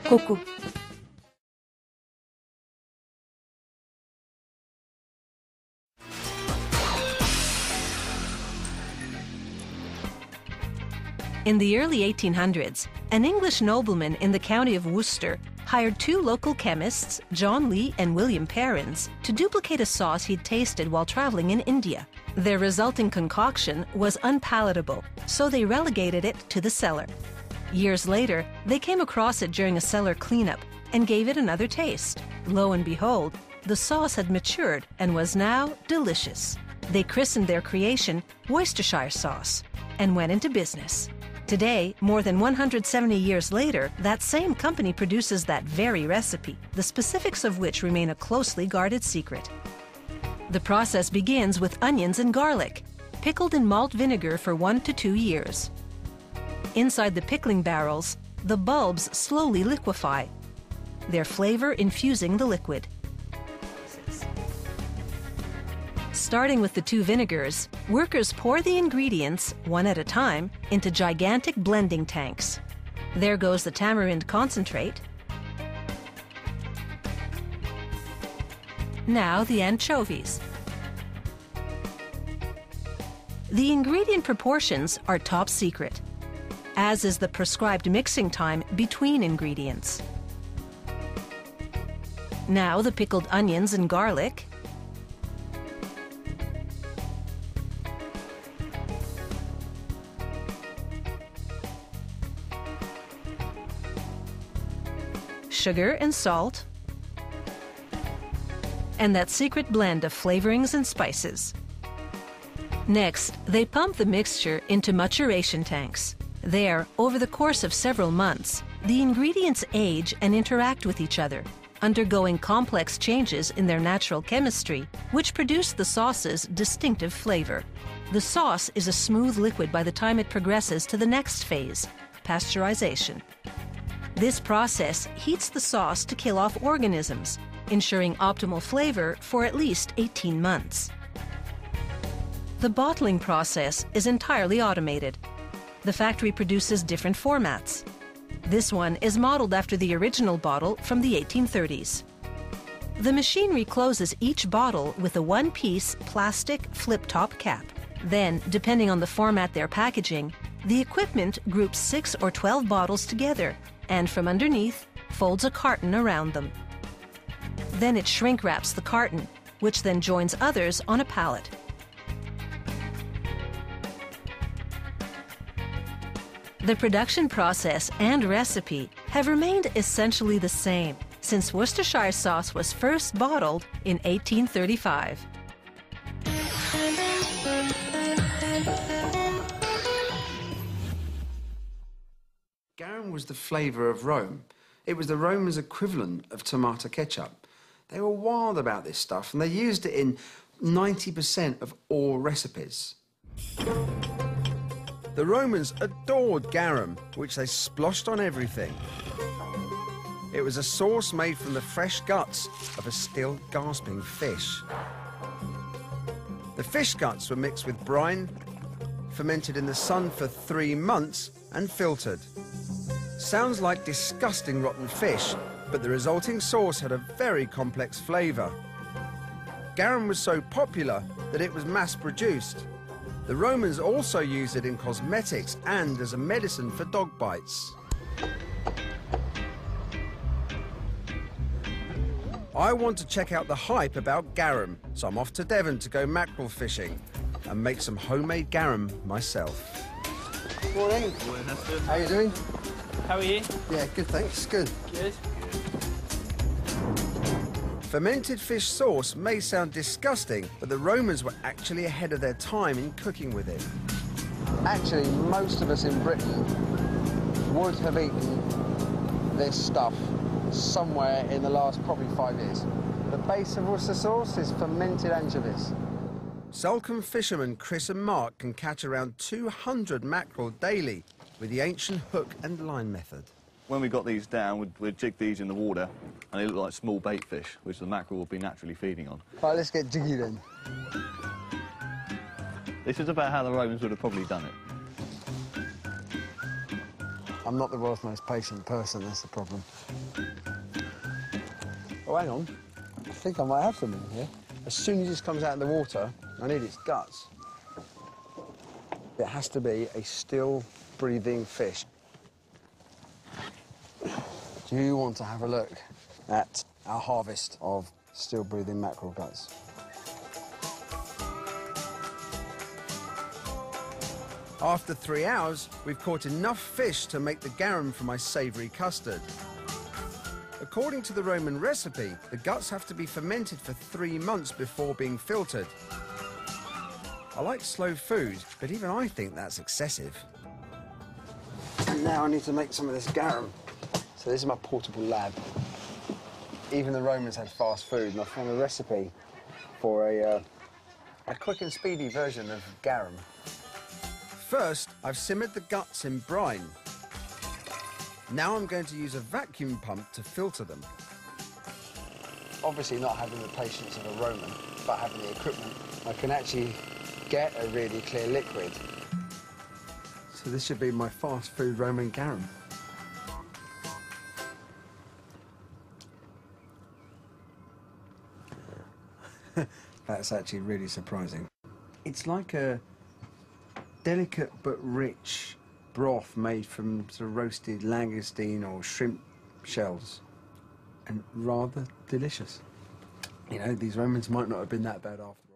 Koku. In the early 1800s, an English nobleman in the county of Worcester hired two local chemists, John Lee and William Perrins, to duplicate a sauce he'd tasted while traveling in India. Their resulting concoction was unpalatable, so they relegated it to the cellar. Years later, they came across it during a cellar cleanup and gave it another taste. Lo and behold, the sauce had matured and was now delicious. They christened their creation Worcestershire sauce and went into business. Today, more than 170 years later, that same company produces that very recipe, the specifics of which remain a closely guarded secret. The process begins with onions and garlic, pickled in malt vinegar for 1 to 2 years. Inside the pickling barrels, the bulbs slowly liquefy, their flavor infusing the liquid. Starting with the 2 vinegars, workers pour the ingredients, one at a time, into gigantic blending tanks. There goes the tamarind concentrate. Now the anchovies. The ingredient proportions are top secret, as is the prescribed mixing time between ingredients. Now the pickled onions and garlic. Sugar and salt, and that secret blend of flavorings and spices. Next, they pump the mixture into maturation tanks. There, over the course of several months, the ingredients age and interact with each other, undergoing complex changes in their natural chemistry, which produce the sauce's distinctive flavor. The sauce is a smooth liquid by the time it progresses to the next phase, pasteurization. This process heats the sauce to kill off organisms, ensuring optimal flavor for at least 18 months. The bottling process is entirely automated. The factory produces different formats. This one is modeled after the original bottle from the 1830s. The machinery closes each bottle with a one-piece plastic flip-top cap. Then, depending on the format they're packaging, the equipment groups 6 or 12 bottles together and from underneath folds a carton around them. Then it shrink wraps the carton, which then joins others on a pallet. The production process and recipe have remained essentially the same since Worcestershire sauce was first bottled in 1835. Garum was the flavour of Rome. It was the Romans' equivalent of tomato ketchup. They were wild about this stuff, and they used it in 90% of all recipes. The Romans adored garum, which they sploshed on everything. It was a sauce made from the fresh guts of a still gasping fish. The fish guts were mixed with brine, fermented in the sun for 3 months, and filtered. Sounds like disgusting rotten fish, but the resulting sauce had a very complex flavour. Garum was so popular that it was mass-produced. The Romans also used it in cosmetics and as a medicine for dog bites. I want to check out the hype about garum, so I'm off to Devon to go mackerel fishing and make some homemade garum myself. Morning. How are you doing? How are you? Yeah, good, thanks. Good. Good. Fermented fish sauce may sound disgusting, but the Romans were actually ahead of their time in cooking with it. Actually, most of us in Britain would have eaten this stuff somewhere in the last probably 5 years. The base of Worcester sauce is fermented anchovies. Salcombe fishermen Chris and Mark can catch around 200 mackerel daily with the ancient hook and line method. When we got these down, we'd jig these in the water, and they look like small bait fish, which the mackerel would be naturally feeding on. Right, let's get jiggy then. This is about how the Romans would have probably done it. I'm not the world's most patient person, that's the problem. Oh, hang on. I think I might have some in here. As soon as this comes out of the water, I need its guts. It has to be a still breathing fish. Do you want to have a look at our harvest of still breathing mackerel guts? After 3 hours, we've caught enough fish to make the garum for my savoury custard. According to the Roman recipe, the guts have to be fermented for 3 months before being filtered. I like slow food, but even I think that's excessive. And now I need to make some of this garum. So this is my portable lab. Even the Romans had fast food, and I found a recipe for a quick and speedy version of garum. First, I've simmered the guts in brine. Now I'm going to use a vacuum pump to filter them. Obviously not having the patience of a Roman, but having the equipment, I can actually get a really clear liquid. So this should be my fast food Roman garum. That's actually really surprising. It's like a delicate but rich broth made from sort of roasted langoustine or shrimp shells, and rather delicious. You know, these Romans might not have been that bad after